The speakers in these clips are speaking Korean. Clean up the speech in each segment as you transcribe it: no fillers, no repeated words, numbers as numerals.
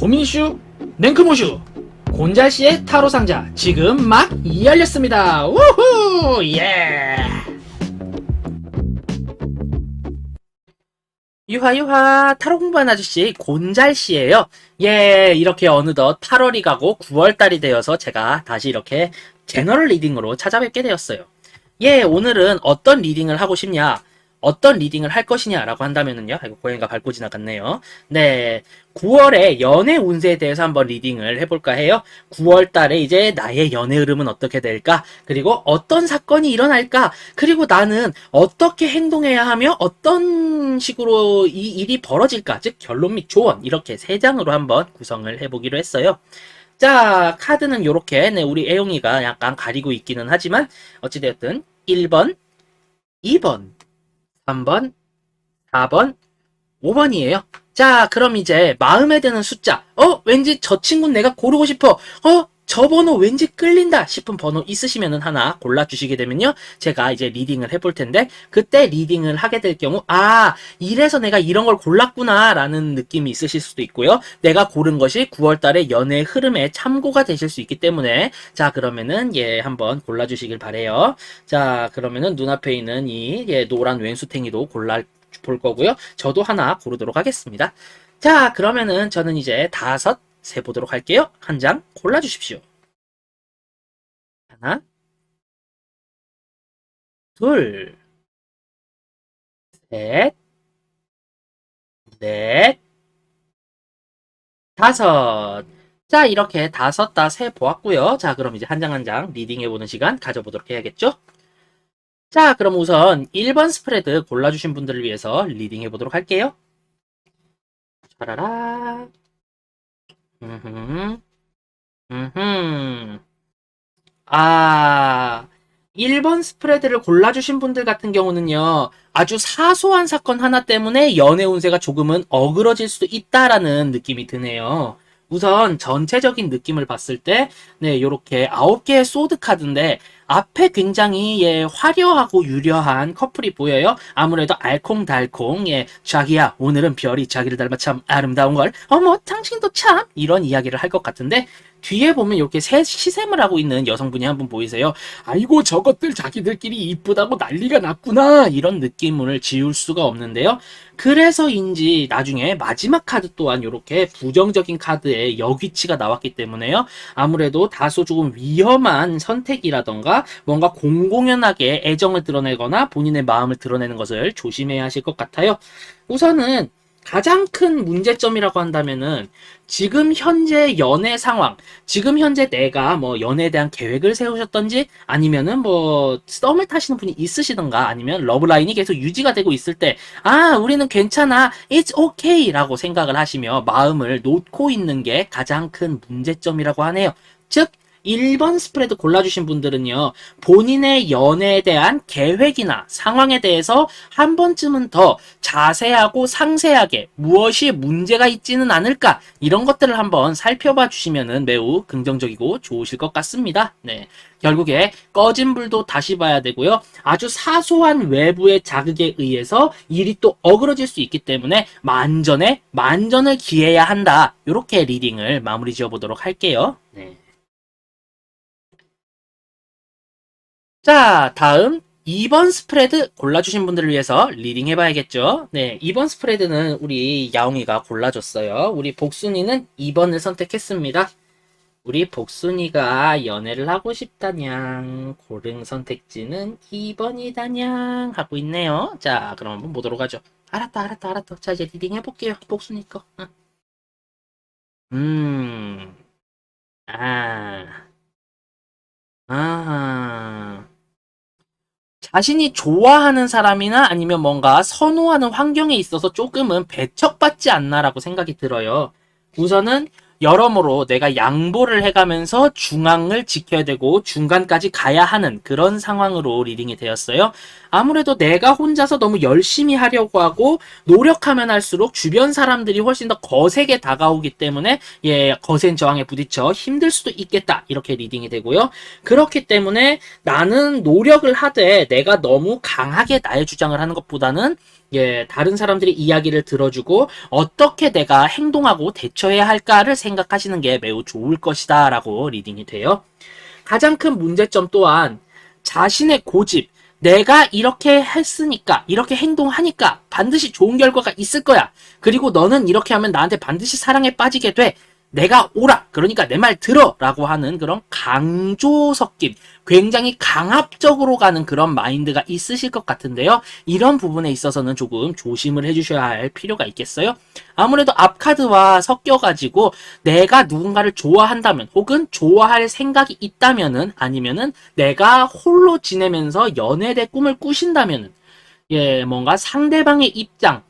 고민슈 냉크모슈 곤잘씨의 타로 상자 지금 막 열렸습니다. 우후 예. 유하 타로 공부하는 아저씨 곤잘씨예요. 예, 이렇게 어느덧 8월이 가고 9월달이 되어서 제가 다시 이렇게 제너럴 리딩으로 찾아뵙게 되었어요. 예, 오늘은 어떤 리딩을 하고 싶냐, 어떤 리딩을 할 것이냐라고 한다면은요. 아이고, 고양이가 밟고 지나갔네요. 네, 9월의 연애 운세에 대해서 한번 리딩을 해볼까 해요. 9월 달에 이제 나의 연애 흐름은 어떻게 될까? 그리고 어떤 사건이 일어날까? 그리고 나는 어떻게 행동해야 하며 어떤 식으로 이 일이 벌어질까? 즉, 결론 및 조언. 이렇게 세 장으로 한번 구성을 해보기로 했어요. 자, 카드는 요렇게, 네, 우리 애용이가 약간 가리고 있기는 하지만, 어찌되었든, 1번, 2번, 3번, 4번, 5번이에요. 자, 그럼 이제 마음에 드는 숫자. 왠지 저 친구는 내가 고르고 싶어. 저 번호 왠지 끌린다 싶은 번호 있으시면은 하나 골라주시게 되면요. 제가 이제 리딩을 해볼 텐데, 그때 리딩을 하게 될 경우, 이래서 내가 이런 걸 골랐구나 라는 느낌이 있으실 수도 있고요. 내가 고른 것이 9월달의 연애 흐름에 참고가 되실 수 있기 때문에, 자, 그러면은, 예, 한번 골라주시길 바래요. 자, 그러면은 눈앞에 있는 이, 예, 노란 왼수탱이도 볼 거고요. 저도 하나 고르도록 하겠습니다. 자, 그러면은 저는 이제 5 세보도록 할게요. 한 장 골라주십시오. 하나, 둘, 셋, 넷, 5. 자, 이렇게 5 다 세보았고요. 자, 그럼 이제 한 장 한 장 리딩해보는 시간 가져보도록 해야겠죠? 자, 그럼 우선 1번 스프레드 골라주신 분들을 위해서 리딩해보도록 할게요. 차라라. 음흠. 음흠. 1번 스프레드를 골라주신 분들 같은 경우는요, 아주 사소한 사건 하나 때문에 연애 운세가 조금은 어그러질 수도 있다라는 느낌이 드네요. 우선 전체적인 느낌을 봤을 때, 네, 요렇게 9개의 소드 카드인데, 앞에 굉장히, 예, 화려하고 유려한 커플이 보여요. 아무래도 알콩달콩, 예, 자기야, 오늘은 별이 자기를 닮아 참 아름다운걸. 어머, 당신도 참! 이런 이야기를 할 것 같은데, 뒤에 보면 이렇게 시샘을 하고 있는 여성분이 한 분 보이세요? 아이고, 저것들 자기들끼리 이쁘다고 난리가 났구나. 이런 느낌을 지울 수가 없는데요. 그래서인지 나중에 마지막 카드 또한 이렇게 부정적인 카드의 역위치가 나왔기 때문에요. 아무래도 다소 조금 위험한 선택이라던가 뭔가 공공연하게 애정을 드러내거나 본인의 마음을 드러내는 것을 조심해야 하실 것 같아요. 우선은 가장 큰 문제점이라고 한다면은 지금 현재 연애 상황, 지금 현재 내가 뭐 연애에 대한 계획을 세우셨던지 아니면은 뭐 썸을 타시는 분이 있으시던가 아니면 러브라인이 계속 유지가 되고 있을 때 우리는 괜찮아, it's okay 라고 생각을 하시며 마음을 놓고 있는 게 가장 큰 문제점이라고 하네요. 즉 1번 스프레드 골라주신 분들은요, 본인의 연애에 대한 계획이나 상황에 대해서 한 번쯤은 더 자세하고 상세하게 무엇이 문제가 있지는 않을까, 이런 것들을 한번 살펴봐 주시면은 매우 긍정적이고 좋으실 것 같습니다. 네. 결국에 꺼진 불도 다시 봐야 되고요. 아주 사소한 외부의 자극에 의해서 일이 또 어그러질 수 있기 때문에 만전에 만전을 기해야 한다. 이렇게 리딩을 마무리 지어 보도록 할게요. 네. 자, 다음 2번 스프레드 골라주신 분들을 위해서 리딩 해봐야겠죠. 네, 2번 스프레드는 우리 야옹이가 골라줬어요. 우리 복순이는 2번을 선택했습니다. 우리 복순이가 연애를 하고 싶다냥, 고른 선택지는 2번이다냥 하고 있네요. 자, 그럼 한번 보도록 하죠. 알았다. 자, 이제 리딩 해볼게요. 복순이 거. 아, 아하. 자신이 좋아하는 사람이나 아니면 뭔가 선호하는 환경에 있어서 조금은 배척받지 않나라고 생각이 들어요. 우선은 여러모로 내가 양보를 해가면서 중앙을 지켜야 되고 중간까지 가야 하는 그런 상황으로 리딩이 되었어요. 아무래도 내가 혼자서 너무 열심히 하려고 하고 노력하면 할수록 주변 사람들이 훨씬 더 거세게 다가오기 때문에 예, 거센 저항에 부딪혀 힘들 수도 있겠다. 이렇게 리딩이 되고요. 그렇기 때문에 나는 노력을 하되 내가 너무 강하게 나의 주장을 하는 것보다는 다른 사람들의 이야기를 들어주고 어떻게 내가 행동하고 대처해야 할까를 생각하시는 게 매우 좋을 것이다 라고 리딩이 돼요. 가장 큰 문제점 또한 자신의 고집, 내가 이렇게 했으니까, 이렇게 행동하니까 반드시 좋은 결과가 있을 거야. 그리고 너는 이렇게 하면 나한테 반드시 사랑에 빠지게 돼. 내가 오라. 그러니까 내 말 들어. 라고 하는 그런 강조 섞임, 굉장히 강압적으로 가는 그런 마인드가 있으실 것 같은데요. 이런 부분에 있어서는 조금 조심을 해주셔야 할 필요가 있겠어요. 아무래도 앞카드와 섞여가지고 내가 누군가를 좋아한다면 혹은 좋아할 생각이 있다면은 아니면은 내가 홀로 지내면서 연애대 꿈을 꾸신다면은 뭔가 상대방의 입장,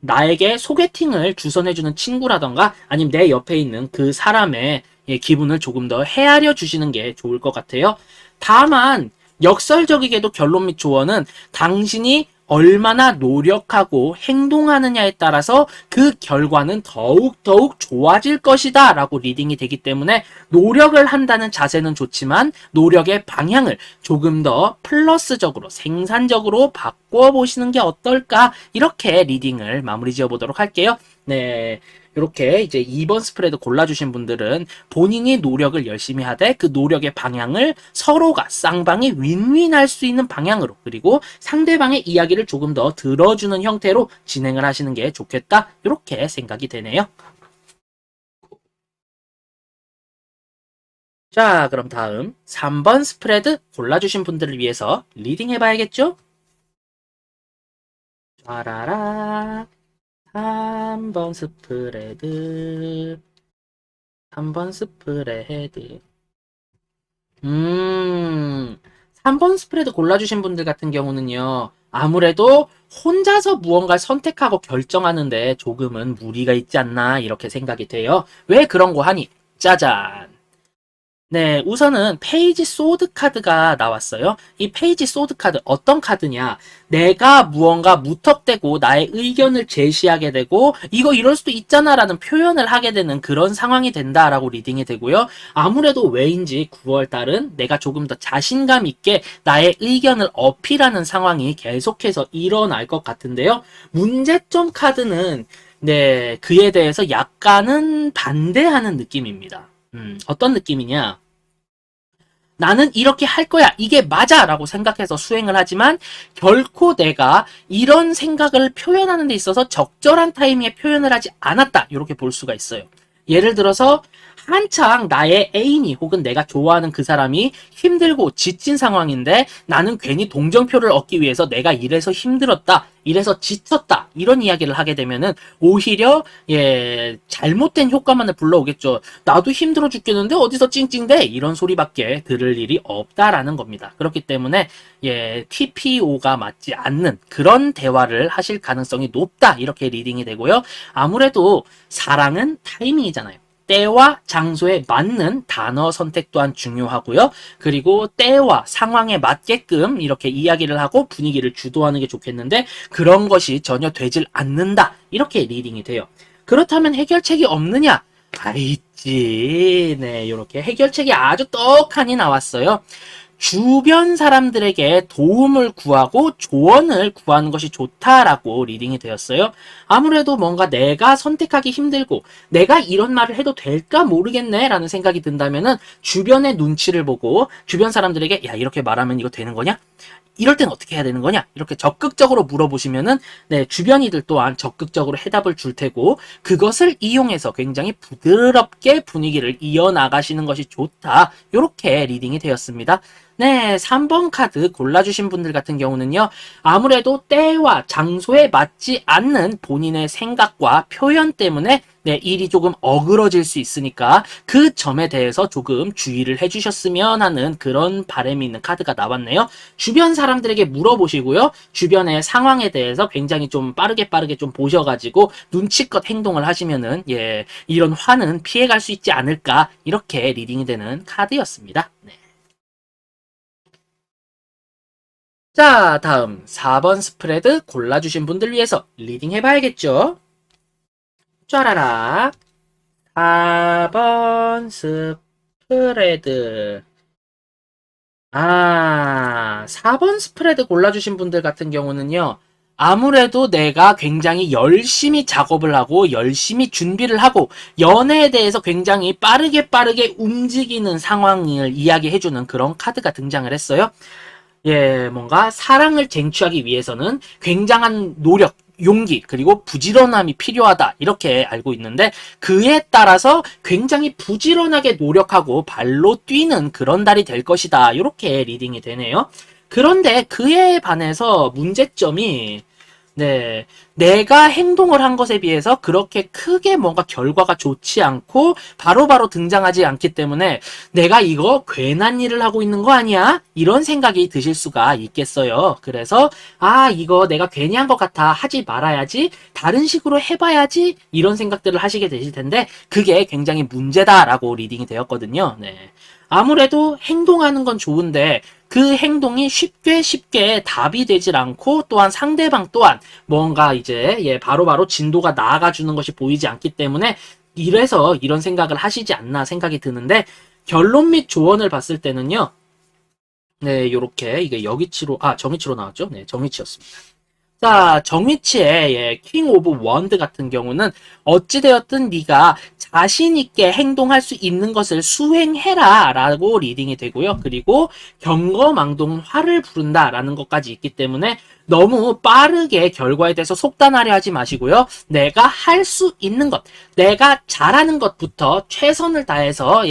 나에게 소개팅을 주선해주는 친구라던가, 아니면 내 옆에 있는 그 사람의 기분을 조금 더 헤아려 주시는 게 좋을 것 같아요. 다만, 역설적이게도 결론 및 조언은 당신이 얼마나 노력하고 행동하느냐에 따라서 그 결과는 더욱더욱 좋아질 것이다 라고 리딩이 되기 때문에 노력을 한다는 자세는 좋지만 노력의 방향을 조금 더 플러스적으로 생산적으로 바꿔보시는 게 어떨까, 이렇게 리딩을 마무리 지어보도록 할게요. 네, 이렇게 이제 2번 스프레드 골라주신 분들은 본인이 노력을 열심히 하되 그 노력의 방향을 서로가 쌍방이 윈윈할 수 있는 방향으로, 그리고 상대방의 이야기를 조금 더 들어주는 형태로 진행을 하시는 게 좋겠다, 이렇게 생각이 되네요. 자, 그럼 다음 3번 스프레드 골라주신 분들을 위해서 리딩 해봐야겠죠? 짜라라, 3번 스프레드, 3번 스프레드. 음, 3번 스프레드 골라주신 분들 같은 경우는요, 아무래도 혼자서 무언가를 선택하고 결정하는데 조금은 무리가 있지 않나, 이렇게 생각이 돼요. 왜 그런 거 하니? 짜잔. 네, 우선은 페이지 소드 카드가 나왔어요. 이 페이지 소드 카드 어떤 카드냐? 내가 무언가 무턱대고 나의 의견을 제시하게 되고 이거 이럴 수도 있잖아라는 표현을 하게 되는 그런 상황이 된다라고 리딩이 되고요. 아무래도 왜인지 9월 달은 내가 조금 더 자신감 있게 나의 의견을 어필하는 상황이 계속해서 일어날 것 같은데요. 문제점 카드는 네, 그에 대해서 약간은 반대하는 느낌입니다. 어떤 느낌이냐? 나는 이렇게 할 거야. 이게 맞아. 라고 생각해서 수행을 하지만 결코 내가 이런 생각을 표현하는 데 있어서 적절한 타이밍에 표현을 하지 않았다. 이렇게 볼 수가 있어요. 예를 들어서 한창 나의 애인이 혹은 내가 좋아하는 그 사람이 힘들고 지친 상황인데 나는 괜히 동정표를 얻기 위해서 내가 이래서 힘들었다, 이래서 지쳤다, 이런 이야기를 하게 되면은 오히려 잘못된 효과만을 불러오겠죠. 나도 힘들어 죽겠는데 어디서 찡찡대? 이런 소리밖에 들을 일이 없다라는 겁니다. 그렇기 때문에 TPO가 맞지 않는 그런 대화를 하실 가능성이 높다, 이렇게 리딩이 되고요. 아무래도 사랑은 타이밍이잖아요. 때와 장소에 맞는 단어 선택 또한 중요하고요. 그리고 때와 상황에 맞게끔 이렇게 이야기를 하고 분위기를 주도하는 게 좋겠는데 그런 것이 전혀 되질 않는다, 이렇게 리딩이 돼요. 그렇다면 해결책이 없느냐? 있지. 네, 이렇게 해결책이 아주 떡하니 나왔어요. 주변 사람들에게 도움을 구하고 조언을 구하는 것이 좋다라고 리딩이 되었어요. 아무래도 뭔가 내가 선택하기 힘들고 내가 이런 말을 해도 될까 모르겠네 라는 생각이 든다면은 주변의 눈치를 보고 주변 사람들에게 야, 이렇게 말하면 이거 되는 거냐? 이럴 땐 어떻게 해야 되는 거냐? 이렇게 적극적으로 물어보시면은 네, 주변이들 또한 적극적으로 해답을 줄 테고 그것을 이용해서 굉장히 부드럽게 분위기를 이어나가시는 것이 좋다. 이렇게 리딩이 되었습니다. 네, 3번 카드 골라주신 분들 같은 경우는요, 아무래도 때와 장소에 맞지 않는 본인의 생각과 표현 때문에 네, 일이 조금 어그러질 수 있으니까 그 점에 대해서 조금 주의를 해주셨으면 하는 그런 바람이 있는 카드가 나왔네요. 주변 사람들에게 물어보시고요. 주변의 상황에 대해서 굉장히 좀 빠르게 좀 보셔가지고 눈치껏 행동을 하시면은 이런 화는 피해갈 수 있지 않을까, 이렇게 리딩이 되는 카드였습니다. 네. 자, 다음 4번 스프레드 골라주신 분들 위해서 리딩 해봐야겠죠? 쫘라라. 4번 스프레드. 4번 스프레드 골라주신 분들 같은 경우는요, 아무래도 내가 굉장히 열심히 작업을 하고 열심히 준비를 하고 연애에 대해서 굉장히 빠르게 움직이는 상황을 이야기해주는 그런 카드가 등장을 했어요. 예, 뭔가 사랑을 쟁취하기 위해서는 굉장한 노력, 용기, 그리고 부지런함이 필요하다. 이렇게 알고 있는데, 그에 따라서 굉장히 부지런하게 노력하고 발로 뛰는 그런 달이 될 것이다. 이렇게 리딩이 되네요. 그런데 그에 반해서 문제점이 네, 내가 행동을 한 것에 비해서 그렇게 크게 뭔가 결과가 좋지 않고 바로바로 등장하지 않기 때문에 내가 이거 괜한 일을 하고 있는 거 아니야? 이런 생각이 드실 수가 있겠어요. 그래서 이거 내가 괜히 한 것 같아. 하지 말아야지. 다른 식으로 해봐야지. 이런 생각들을 하시게 되실 텐데 그게 굉장히 문제다라고 리딩이 되었거든요. 네. 아무래도 행동하는 건 좋은데 그 행동이 쉽게 답이 되질 않고 또한 상대방 또한 뭔가 이제 바로바로 진도가 나아가 주는 것이 보이지 않기 때문에 이래서 이런 생각을 하시지 않나 생각이 드는데 결론 및 조언을 봤을 때는요. 네, 요렇게 이게 여기치로 정위치로 나왔죠. 네, 정위치였습니다. 자, 정위치의 킹 오브 원드 같은 경우는 어찌되었든 네가 자신 있게 행동할 수 있는 것을 수행해라 라고 리딩이 되고요. 그리고 경거망동 화를 부른다 라는 것까지 있기 때문에 너무 빠르게 결과에 대해서 속단하려 하지 마시고요. 내가 할 수 있는 것, 내가 잘하는 것부터 최선을 다해서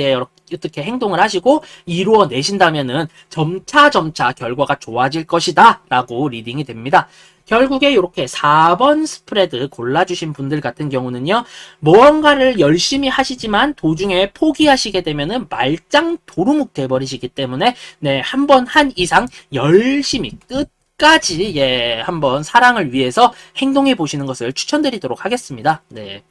어떻게 행동을 하시고 이루어내신다면은 점차 결과가 좋아질 것이다 라고 리딩이 됩니다. 결국에 이렇게 4번 스프레드 골라주신 분들 같은 경우는요, 무언가를 열심히 하시지만 도중에 포기하시게 되면은 말짱 도루묵 돼버리시기 때문에, 네, 한 번 한 이상 열심히 끝까지, 한번 사랑을 위해서 행동해 보시는 것을 추천드리도록 하겠습니다. 네.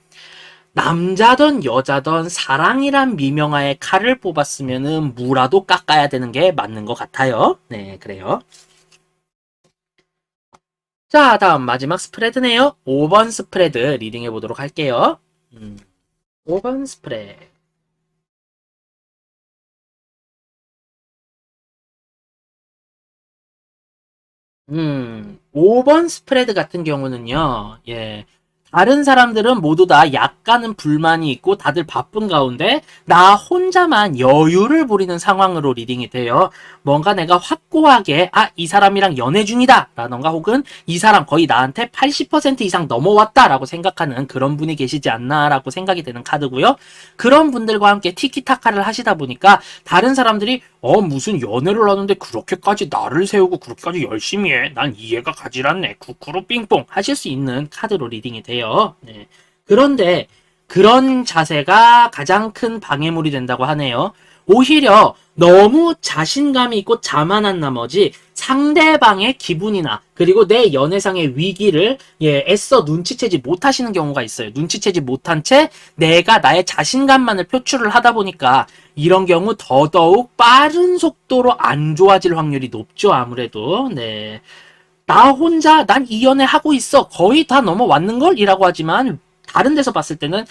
남자든 여자든 사랑이란 미명하에 칼을 뽑았으면은 무라도 깎아야 되는 게 맞는 것 같아요. 네, 그래요. 자, 다음 마지막 스프레드네요. 5번 스프레드 리딩해 보도록 할게요. 5번 스프레드. 5번 스프레드 같은 경우는요, 다른 사람들은 모두 다 약간은 불만이 있고 다들 바쁜 가운데 나 혼자만 여유를 부리는 상황으로 리딩이 돼요. 뭔가 내가 확고하게 이 사람이랑 연애 중이다 라던가 혹은 이 사람 거의 나한테 80% 이상 넘어왔다 라고 생각하는 그런 분이 계시지 않나 라고 생각이 되는 카드고요. 그런 분들과 함께 티키타카를 하시다 보니까 다른 사람들이 무슨 연애를 하는데 그렇게까지 나를 세우고 그렇게까지 열심히 해. 난 이해가 가질 않네. 쿠쿠루 삥뽕 하실 수 있는 카드로 리딩이 돼요. 네. 그런데 그런 자세가 가장 큰 방해물이 된다고 하네요. 오히려 너무 자신감이 있고 자만한 나머지 상대방의 기분이나 그리고 내 연애상의 위기를 애써 눈치채지 못하시는 경우가 있어요. 눈치채지 못한 채 내가 나의 자신감만을 표출을 하다 보니까 이런 경우 더더욱 빠른 속도로 안 좋아질 확률이 높죠. 아무래도. 네. 나 혼자 난 이 연애 하고 있어. 거의 다 넘어왔는걸? 이라고 하지만 다른 데서 봤을 때는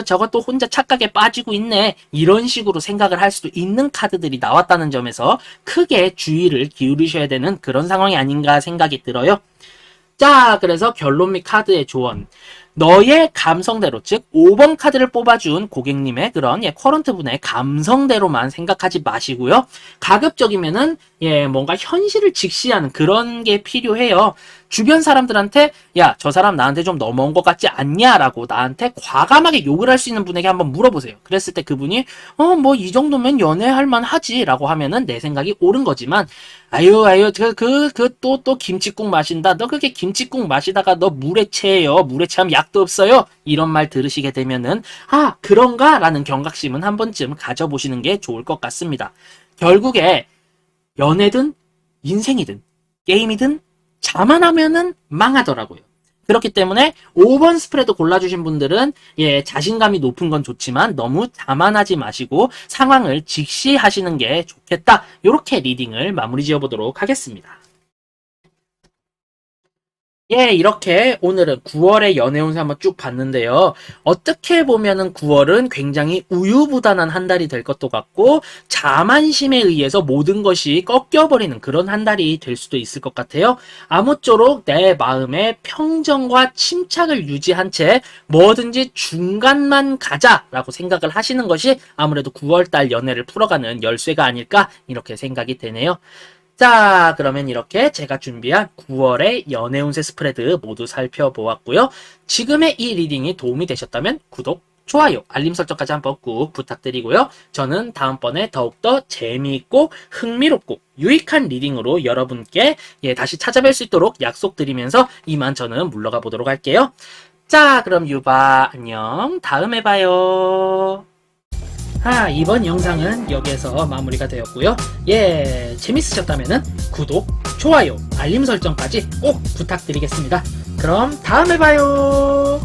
저것도 혼자 착각에 빠지고 있네. 이런 식으로 생각을 할 수도 있는 카드들이 나왔다는 점에서 크게 주의를 기울이셔야 되는 그런 상황이 아닌가 생각이 들어요. 자, 그래서 결론 및 카드의 조언. 너의 감성대로, 즉 5번 카드를 뽑아준 고객님의 그런 커런트 분의 감성대로만 생각하지 마시고요. 가급적이면은 뭔가 현실을 직시하는 그런 게 필요해요. 주변 사람들한테 야, 저 사람 나한테 좀 넘어온 것 같지 않냐라고 나한테 과감하게 욕을 할 수 있는 분에게 한번 물어보세요. 그랬을 때 그분이 뭐 이 정도면 연애할 만하지라고 하면은 내 생각이 옳은 거지만 아유 또 김치국 마신다. 너 그게 김치국 마시다가 너 물에 체해요. 물에 체하면 약도 없어요. 이런 말 들으시게 되면은 그런가? 라는 경각심은 한 번쯤 가져보시는 게 좋을 것 같습니다. 결국에 연애든 인생이든 게임이든 자만하면은 망하더라고요. 그렇기 때문에 5번 스프레드 골라주신 분들은 자신감이 높은 건 좋지만 너무 자만하지 마시고 상황을 직시하시는 게 좋겠다. 이렇게 리딩을 마무리 지어보도록 하겠습니다. 예, 이렇게 오늘은 9월의 연애 운세 한번 쭉 봤는데요. 어떻게 보면은 9월은 굉장히 우유부단한 한 달이 될 것도 같고, 자만심에 의해서 모든 것이 꺾여버리는 그런 한 달이 될 수도 있을 것 같아요. 아무쪼록 내 마음의 평정과 침착을 유지한 채 뭐든지 중간만 가자라고 생각을 하시는 것이 아무래도 9월달 연애를 풀어가는 열쇠가 아닐까 이렇게 생각이 되네요. 자, 그러면 이렇게 제가 준비한 9월의 연애 운세 스프레드 모두 살펴보았고요. 지금의 이 리딩이 도움이 되셨다면 구독, 좋아요, 알림 설정까지 한번 꾹 부탁드리고요. 저는 다음번에 더욱더 재미있고 흥미롭고 유익한 리딩으로 여러분께 다시 찾아뵐 수 있도록 약속드리면서 이만 저는 물러가 보도록 할게요. 자, 그럼 유바 안녕. 다음에 봐요. 이번 영상은 여기에서 마무리가 되었고요. 예, 재밌으셨다면 구독, 좋아요, 알림 설정까지 꼭 부탁드리겠습니다. 그럼 다음에 봐요.